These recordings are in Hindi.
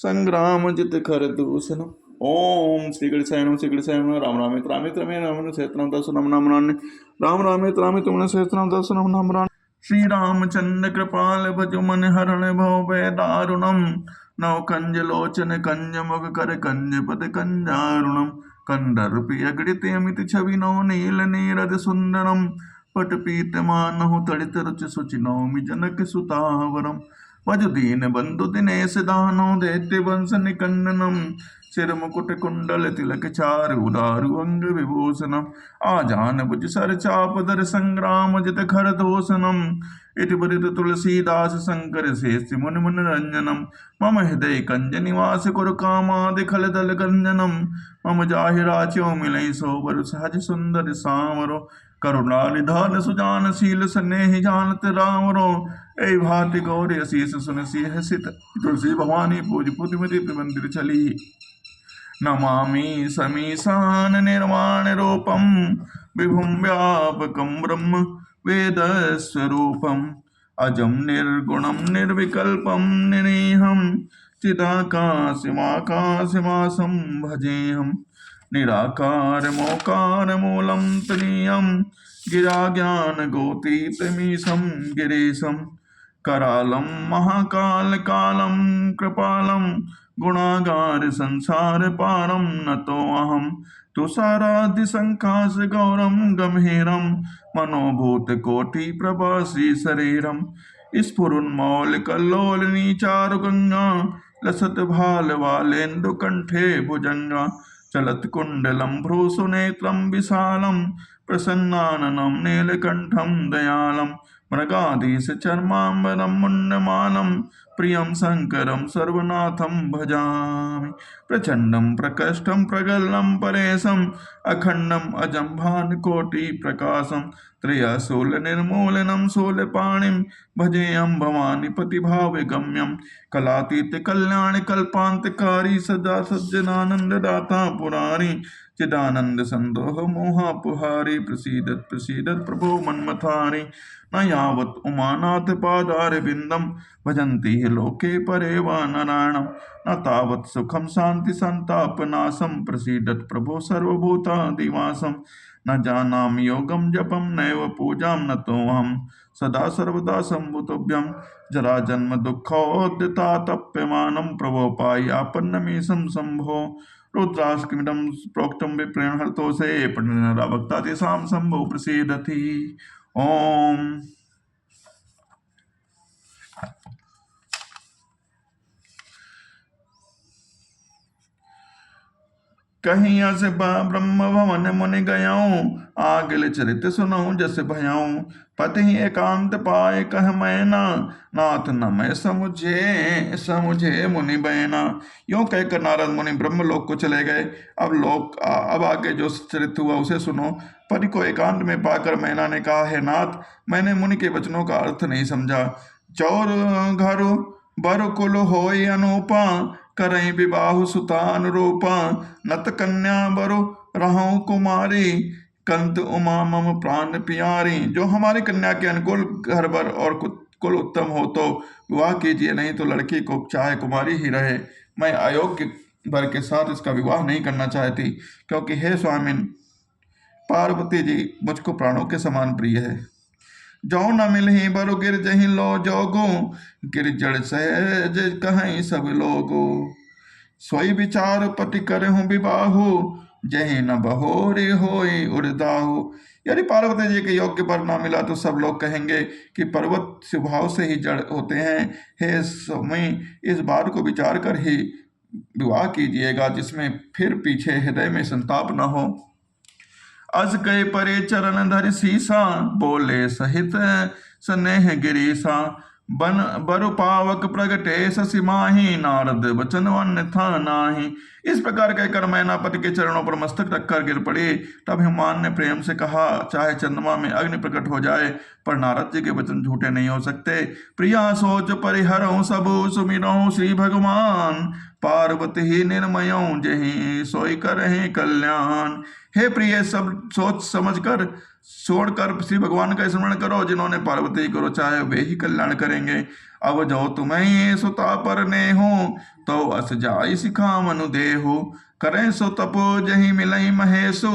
संग्राम जित खर दूषण। ओम श्री गणेशाय नमः। राम रामित रामित रमे राम सहस्रनाम दशनम नामरान्य राम रामित रामित मन सहस्रनाम दशनम नामरान्य। श्री रामचंद्र कृपाल भज मन हरण भव भय दारुणम। नव कंज लोचन कंज मुख कर कंज पद कंजारुणम। कंदर्पि अगणित अमित छवि नव नील नीरद सुंदरम। पट पीत मानहु तड़ित रुचि सुचि नौमि जनक सुतावरम। वजुदीन बंधु दिनेश दानो दैत्य वंश निकंदनम। सिर मुकुट कुंडल तिलक चारु उदारु अंग विभूषणम। आजान भुज सर चाप धर संग्राम जित खर दोषणम। इति बरित तुलसीदास शंकर शेषि मुनि मनरंजनम। मम हृदय कंज निवास कुरु कामादि खल दल गंजनम। मम जाहि राच्यो मिलई सो बर सहज सुंदर सामरो। करुणा निधान सुजान शील स्नेह जानत रामरो। ऐ भांति गौरी असीस सुन सिंह सित। तुलसी भवानी पूज पुतिमति मंदिर चली। नमामि समीसान निर्वाण रूपम। विभुम व्यापकम ब्रह्म वेद स्वरूपम। अजम निर्गुणम निर्विकल्पम निरीहम। चिदाकाशमाकाशमासम भजेहम। निराकार मोकार मूलम तनीयम। गिरा ज्ञान गोतीतमीशम गिरीशम। करालम महाकाल कालम कृपालम। गुणागार संसार पारम नतो अहम। तुषारादि संकाश गौरम गंभीरम। मनोभूत कोटि प्रभासी शरीरम। स्फुरन्मौल कल्लोलिनी चारु गंगा। लसत भाल वालेन्दु कंठे भुजंगा। चलत कुंडलम भ्रूसुनेत्रम विशालम। प्रसन्नाननम नीलकंठम दयालम। मृगाधीश चर्मांबरम मुंडमालम। प्रियं शंकरं सर्वनाथं भजामि। प्रचंडं प्रकष्टं प्रगल्भं परेशम्। अखंडम् अजं भानुकोटि प्रकाशम्। त्रयशूल निर्मूलनं शूलपाणिं। भजेऽहं भवानी पतिभावगम्यं। कलातीत कल्याण कल्पांतकारी सदा सज्जनानंद दाता पुरारी। चिदानंद संदोह मोहापुहारी। प्रसीदत प्रसीदत प्रभो मन्मथारी। न यावत् उमानाथ पादार बिंदम। भजन्ति हि लोके परे वा नारायणं। न तावत् सुखं शांति संतापनाशं। प्रसीदत प्रभो सर्वभूतादिवासं। न जानामि योगं जपं नैव पूजां नतोऽहं। सदा सर्वदा शम्भुतुभ्यं। जरा जन्म दुःखोद्यतातप्यमानं। प्रभो पायापन्नमीशं शम्भो। रुद्राष्टकमिदं प्रोक्तं विप्रेण हरतोषे। पठन्नरा भक्ता तेषां शम्भो प्रसीदति। ओम। कहीं अस ब्रह्म भवन मुनि गयाऊं। आगिल चरित सुनऊं जस भयाऊं। पति एकांत पाए कह मैना। नाथ न मैं समुझे समुझे मुनि बैना। यूं कहकर नारद मुनि ब्रह्मलोक को चले गए। अब आगे जो चरित हुआ उसे सुनो। पति को एकांत में पाकर मैना ने कहा, हे नाथ, मैंने मुनि के वचनों का अर्थ नहीं समझा। चौर घर बर कुल होय अनूपा। करई विबाहु सुता अनुरूपा। नत कन्या बरु रहूं कुमारी। कंत उमा मम प्राण प्यारी। जो हमारी कन्या के अनुकूल घर बर और कुल उत्तम हो तो विवाह कीजिए, नहीं तो लड़की को चाहे कुमारी ही रहे। मैं अयोग्य वर के साथ इसका विवाह नहीं करना चाहती, क्योंकि हे स्वामिन, पार्वती जी मुझको प्राणों के समान प्रिय है। जो न मिलहि बरु गिर जहि लो जोगो। गिर जड़ सहज कहीं सब लोगो। सोई विचार पति करहु विबाहु। जहि न बहोरी होई उड़दाहु। यदि पार्वती जी के योग्य वर ना मिला तो सब लोग कहेंगे कि पर्वत स्वभाव से ही जड़ होते हैं। हे स्वामी, इस बात को विचार कर ही विवाह कीजिएगा, जिसमें फिर पीछे हृदय में संताप न हो। अस कई परे चरण धरि सीसा। बोले सहित स्नेह गिरीसा। बन बरु पावक प्रगटे शशि माही। नारद वचन अन्यथा नाही। इस प्रकार कहकर मैनापति के चरणों पर मस्तक रखकर गिर पड़ी। तब हिमान ने प्रेम से कहा, चाहे चंद्रमा में अग्नि प्रकट हो जाए, पर नारद जी के वचन झूठे नहीं हो सकते। प्रिया सोच परिहरऊं सबु सुमिरऊं श्री भगवान। पार्वती ही निर्मयऊं जहि सोई करहि कल्याण। हे प्रिय, सब सोच समझ कर छोड़कर श्री भगवान का स्मरण करो, जिन्होंने पार्वती को चाहे वे ही कल्याण करेंगे। अब जो तुम्हें सुता पर ने हो, तो अस जाई सिखा मनु देहु। करें सो तपो जही मिलई महेशु,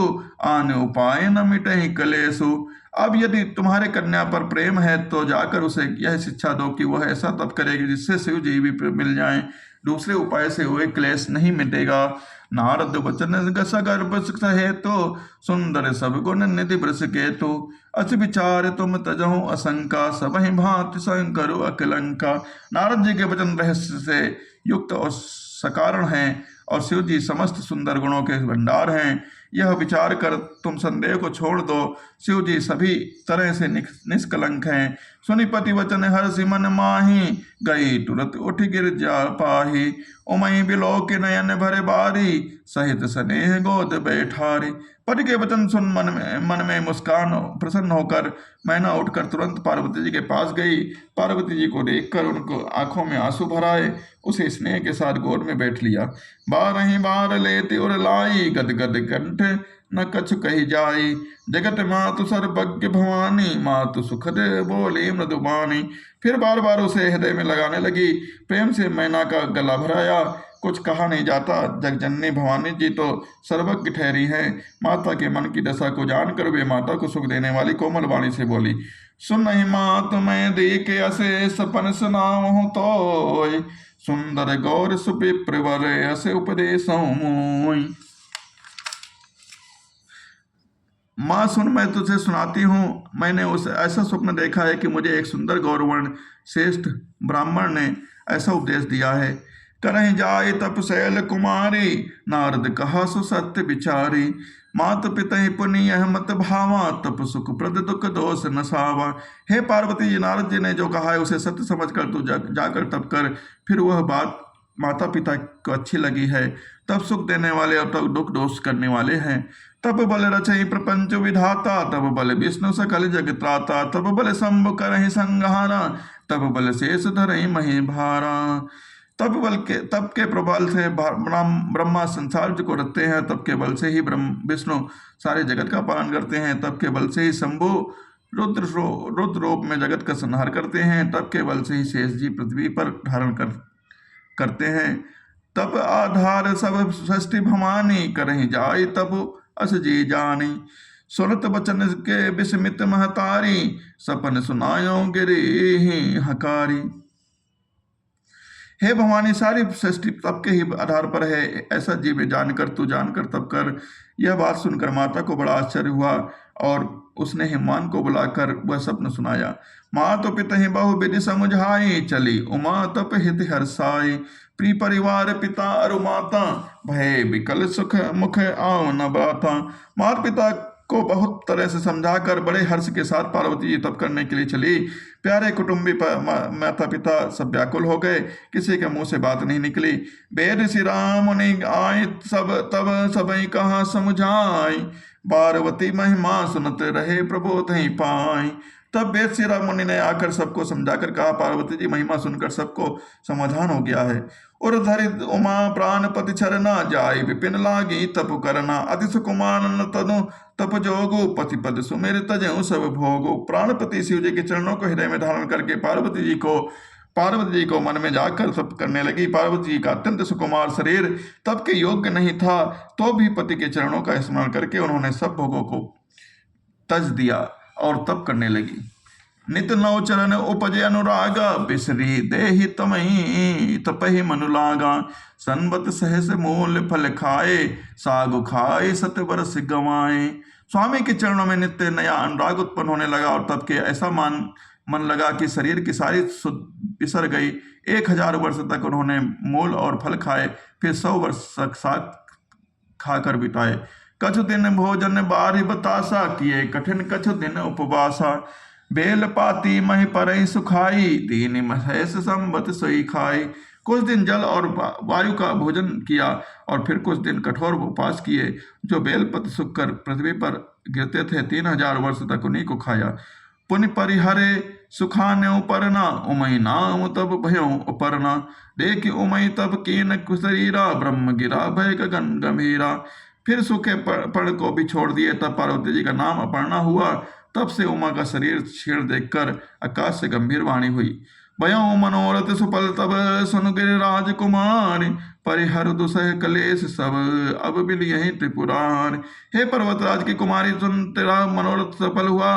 आन उपाय न मिटहि कलेशु। अब यदि तुम्हारे कन्या पर प्रेम है तो जाकर उसे यह शिक्षा दो कि वह ऐसा तप करेगी जिससे शिव जी भी मिल जाएं। दूसरे उपाय से वह क्लेश नहीं मिटेगा। नारद वचन गर्भ सहे तो, सुंदर सब गुण निधि वृष के तो। अस विचार तुम तजहु असंका, सब ही भांति स्वयं करो अकलंका। नारद जी के वचन रहस्य से युक्त और सकारण हैं, और शिव जी समस्त सुंदर गुणों के भंडार हैं। यह विचार कर तुम संदेह को छोड़ दो, शिव जी सभी तरह से निष्कलंक हैं। सुनिपति वचन हर्षि मन माही, गई तुरंत उठ गिर जा पाही। उमई बिलो के नयन भरे बारी, सहित स्नेह गोद बैठारी। पति के वचन सुन मन में मुस्कान प्रसन्न होकर मैना उठकर तुरंत पार्वती जी के पास गई। पार्वती जी को देखकर उनको आंखों में आंसू भराए उसे स्नेह के साथ गोद में बैठ लिया। बारही बार लेती उर लाई, गद गद कंठ न कछु कही जाई। जगत मातु सर्वज्ञ भवानी, मातु सुखद बोली मृदुबानी। फिर बार बार उसे हृदय में लगाने लगी, प्रेम से मैना का गला भराया। कुछ कहा नहीं जाता, जगजननी भवानी जी तो सर्वज्ञ ठहरी हैं। माता के मन की दशा को जानकर वे माता को सुख देने वाली कोमल वाणी से बोली, सुनहि मात मैं दे के असे सपन सुनाऊं तो, सुंदर गौर सुविप्र वर असे उपदेश मोई। माँ सुन, मैं तुझे सुनाती हूँ। मैंने उस ऐसा स्वप्न देखा है कि मुझे एक सुंदर गौरवर्ण श्रेष्ठ ब्राह्मण ने ऐसा उपदेश दिया है। करहि जाय तपशैल कुमारी, नारद कहा सो सत्य विचारी। मात पिता पुनि यह मत भावा, तप सुख प्रद दुख दोष नसावा। हे पार्वती जी, नारद जी ने जो कहा है उसे सत्य समझकर तू जाकर तप कर। फिर वह बात माता पिता को अच्छी लगी है। तब सुख देने वाले और तब दुख दोष करने वाले हैं। तब बल रचई प्रपंच विधाता, तब बल विष्णु सकल जग त्राता। तब बल शंभु करहि संहारा, तब बल शेष धरहि मही भारा। तब के प्रबल से ब्रह्मा संसार को रखते हैं। तब के बल से ही विष्णु सारे जगत का पालन करते हैं। तब के बल से ही शंभु रुद्र रूप में जगत का संहार करते हैं। तब के बल से ही शेष जी पृथ्वी पर धारण करते हैं। तब आधार सब षष्टि भवानी, करहि जाय तब अस जी जानी। सुनत बचन के विस्मित महतारी, सपन सुनायो गिरी हकारी। हे भवानी, सारी सृष्टि तब के ही आधार पर है, ऐसा जीव जानकर तब कर। यह बात सुनकर माता को बड़ा आश्चर्य हुआ और उसने हिमान को बुलाकर वह स्वप्न सुनाया। माँ तो पिता ही बहु विधि समुझाई, चली उमा तप हित हर्षाई। प्रिय परिवार पिता अरु माता, भय विकल सुख मुख आव न बाता। माता पिता को बहुत तरह से समझाकर बड़े हर्ष के साथ पार्वती जी तप करने के लिए चली। प्यारे कुटुंबी माता पिता सब व्याकुल हो गए, किसी के मुंह से बात नहीं निकली। वेद श्री राम ने आए सब तब सबई कहा समझाई, पार्वती महिमा सुनत रहे प्रबोध ही पाई। तब वेद श्री राम मुनि ने आकर सबको समझाकर कहा, पार्वती जी महिमा सुनकर सबको समाधान हो गया है। और धरित उमा प्राणपति छरना, जाय विपिन लागी तप करना। अति सुकुमान तनु तप जोगो, पति पद सुमेर तजहु सब भोगो। प्राणपति शिव जी के चरणों को हृदय में धारण करके पार्वती जी को मन में जाकर तप करने लगी। पार्वती जी का अत्यंत सुकुमार शरीर तप के योग्य नहीं था, तो भी पति के चरणों का स्मरण करके उन्होंने सब भोगों को तज दिया और तप करने लगी। नित नव चरण उपजे अनुरागा, बिसरी देहि तमहि तपहि मनु लागा। संबत सहस मूल फल खाए, सागु खाए सत बरस गवाए। स्वामी के चरणों में नित्य नया अनुराग उत्पन्न होने लगा और तब के ऐसा मन लगा कि शरीर की सारी बिसर गई। 1000 वर्ष तक उन्होंने मूल और फल खाए, फिर 100 वर्ष तक साग खाकर बिताए। कछु दिन भोजन बारि बतासा, किए कठिन कछु दिन उपवासा। बेल पाती मही परई सुखाई, दीन महेश संबत सोई खाई। कुछ दिन जल और वायु का भोजन किया और फिर कुछ दिन कठोर उपवास किए। जो बेलपत्र सूखकर पृथ्वी पर गिरते थे, 3000 वर्ष तक उन्हीं को खाया। पुण्य परिहरे सुखाने उपरना, उमई नाम तब भयो उपरना। देख उमई तब कीन शरीरा, ब्रह्म गिरा भय गगन गंभीरा। फिर सूखे पड़ को भी छोड़ दिए। तब पार्वती जी का नाम अपर्णा हुआ। तब से उमा का शरीर क्षीण देखकर आकाश से गंभीर वाणी हुई। भयउ मनोरथ सुफल तब सुन गिरिराज कुमार, परिहर दुसह कलेश सब अब बिल यही त्रिपुरार। हे पर्वतराज की कुमारी, सुन तेरा मनोरथ सफल हुआ।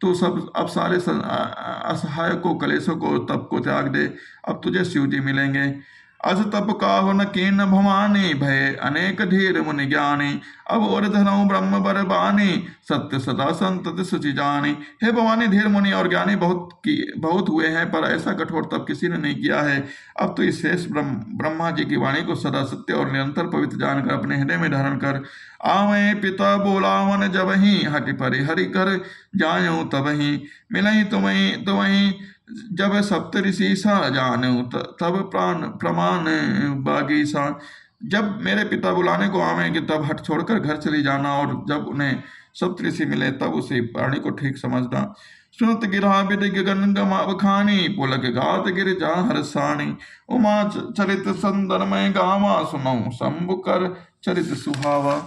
तू सब अब सारे असहाय को, कलेशों को, तप को त्याग दे। अब तुझे शिव जी मिलेंगे। अस तप काहु न कीन भवानी, भय अनेक धीर मुनि ज्ञानी। अब और धनऊ ब्रह्म बर बानी, सत्य सदा संतत सुचि जानी। हे भवानी, धीर मुनि और ज्ञानी बहुत हुए हैं, पर ऐसा कठोर तप किसी ने नहीं किया है। अब तो इस शेष ब्रह्मा जी की वाणी को सदा सत्य और निरंतर पवित्र जानकर अपने हृदय में धारण कर। आवे पिता बोलावन जब ही, हटि परि हरि कर जायूं तब ही। मिलई तुम्हें जब सप्त ऋषि सा जानू, तब प्राण प्रमाण बागीसा। जब मेरे पिता बुलाने को आवेंगे तब हट छोड़कर घर चली जाना, और जब उन्हें सप्त ऋषि मिले तब उसी वाणी को ठीक समझना। सुनत गिरा बिदिग गन गमा बखानी, पुलक गात गिर जा हरसानी। उमा चरित संदर में गावा, सुनऊ शंभु कर चरित सुहावा।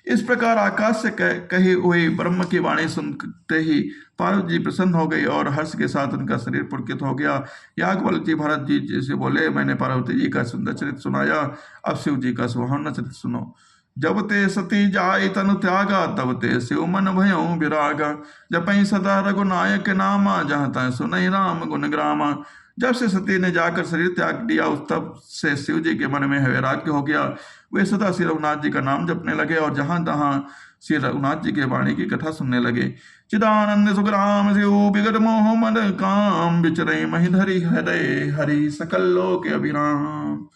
इस प्रकार आकाश से कही हुई ब्रह्म की वाणी सुनते ही पार्वती जी प्रसन्न हो गई और हर्ष के साथ उनका शरीर पुलकित हो गया। याज्ञवल्क्य जी भरत जी जैसे बोले, मैंने पार्वती जी का सुंदर चरित्र सुनाया, अब शिव जी का सुहावना चरित्र सुनो। जब ते सती जाय तनु त्यागा, तब ते शिव मन भयउ विरागा। जपई सदा रघुनायक नामा, जहाँ तह सुनई राम गुण ग्रामा। जब से सती ने जाकर शरीर त्याग दिया, उस तब से शिव जी के मन में वैराग्य हो गया। वे सदा श्री रघुनाथ जी का नाम जपने लगे और जहां तहां श्री रघुनाथ जी के वाणी की कथा सुनने लगे। चिदानंद सुखराम शिव विगत मोह मद काम, विचरई महिधरि हृदय हरि सकल लोक अभिराम।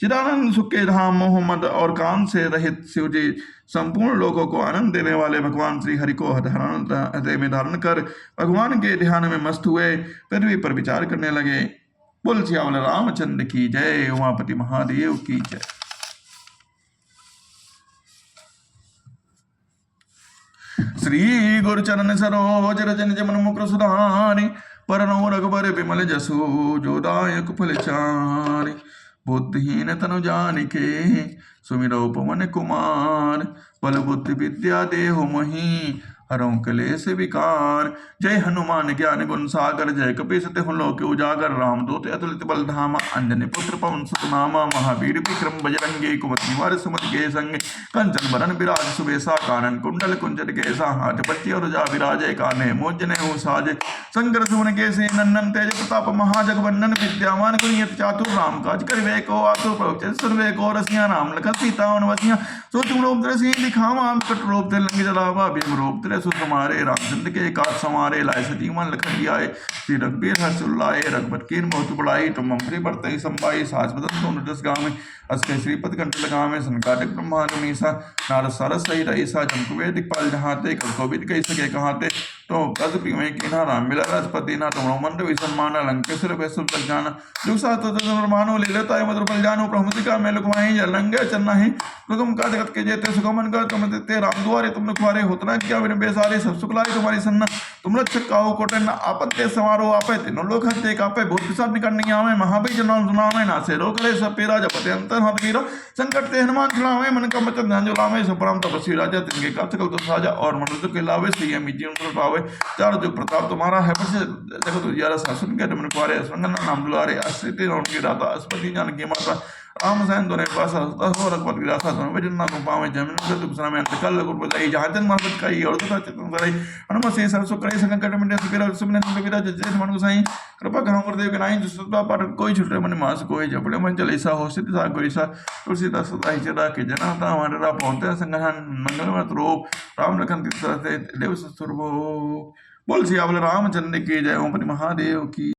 चिदानंद सुख के धाम मोहम्मद और काम से रहित शिव जी संपूर्ण लोगों को आनंद देने वाले भगवान श्री हरि को हृदय में धारण कर भगवान के ध्यान में मस्त हुए पृथ्वी पर विचार करने लगे। बोल सियावल रामचंद्र की जय, उमापति महादेव की जय। श्री गुरुचरण सरोज रजन जमन मुकुर सुधारि, परनौ रघुबर विमल जसु जो दायक फल चारि। बुद्धिहीन तनु जानिके, सुमिरौ पवन कुमार। बल बुद्धि विद्या देहु मोहि, हरौ क्लेश विकार। जय हनुमान ज्ञान गुण सागर, जय कपीस तिहुँ लोक उजागर। रामदूत अतुलित बल धामा, अंजनी पुत्र पवन सुत नामा। महावीर विक्रम बजरंगी, कुमति निवार सुमति के संगे। कंचन बरन विराज सुबेसा, कानन कुंडल कुंजन केसा। हाथ पट्टी और जा विराजे, कान्हे मोज जनेऊ साजे। शंकर सुमन केसरी नंदन, तेज प्रताप महाजगवंदन। विद्यावान गुणियति चातुर, राम काज करिबे को आतुर। प्रभु सुनबे को रसिया, राम लखन सीता वन बसिया। सूक्ष्म रूप धरि सिंह दिखावा, विकट रूप धरि लंक जरावा। भीम रूप धरि असुर संहारे, रामचंद्र के काज संवारे। लाए सजीवन लखन जियाए, श्री रघुबीर हर्ष उल्लाए। रघुपति कीन्ह बहुत बड़ाई, तुम मम प्रिय भरतहि संभाई। सास बदन तुम नटस गावें, अस कहि श्रीपति कंठ लगावें। संकाटिक ब्रह्मांड मीसा, नारद सारस सहित ऐसा। जम कुबेर दिक्पाल जहाते, कल कोविद कहि सके कहाते। तो पद प्रिय कीन्हा, राम मिला राजपति ना। तुम मंद विसम्मान, लंकेश्वर भैसुर तक जाना। जुग सात मानो लीलताय मधुर फल जानो। प्रभुतिका में लुकमाही, जलंगे चन्नाही। प्रथम का जगत के जेते, सुगमन कर तुम देते। राम दुआरे तुम रखवारे, होतना क्या बिन बेसारे। सब सुखलाय तुम्हारी सन्ना, तुम रक्षक काहू को टन्ना। आपत्ति समारो आपे, तीनों लोक हंते कापे। भूत पिशाच निकट नहीं आवे, महाबली जन नाम सुनावे। नासे रोग करे सब पीरा, जपते अंतर हाथ वीरा। संकट ते हनुमान छुड़ावे, मन का वचन ध्यान जुलावे। सपराम तपस्वी राजा, तिनके काज सकल तुम साजा। और मनुष्य के लावे, सियम जीवन फल पावे। चार जो प्रताप तुम्हारा है, बस जगत उजियारा। शासन के तुम रखवारे, असंगन नाम दुलारे। आश्रित राम की दाता, अस्पति जानकी माता। राम सैन दोने पासा, हो रघुपति विलासा। दोनों में जिन्ना तुम पावे, जमीन में तुम सना में अंतकाल गुरु बजाई। जहाँ जन मरबत काई, और दुखा चितन कराई। हनुमत से सर्व सुख करे, संकट मिटे सुबीरा। सुमने तुम विराज, जय मन गोसाई। कृपा करो गुरुदेव के नाई, जो सतबा पाठ कोई छुटे मन मास कोई। जपड़े मन चले सा, हो सिद्धि सा कोई सा। तुलसीदास सदा ही चला के जना ता हमारे रा पहुँचते संगठन मंगलमत रूप। राम लखन तीर्थ देव सतुर्भो। बोल सियावल रामचंद्र की जय, ओम महादेव की।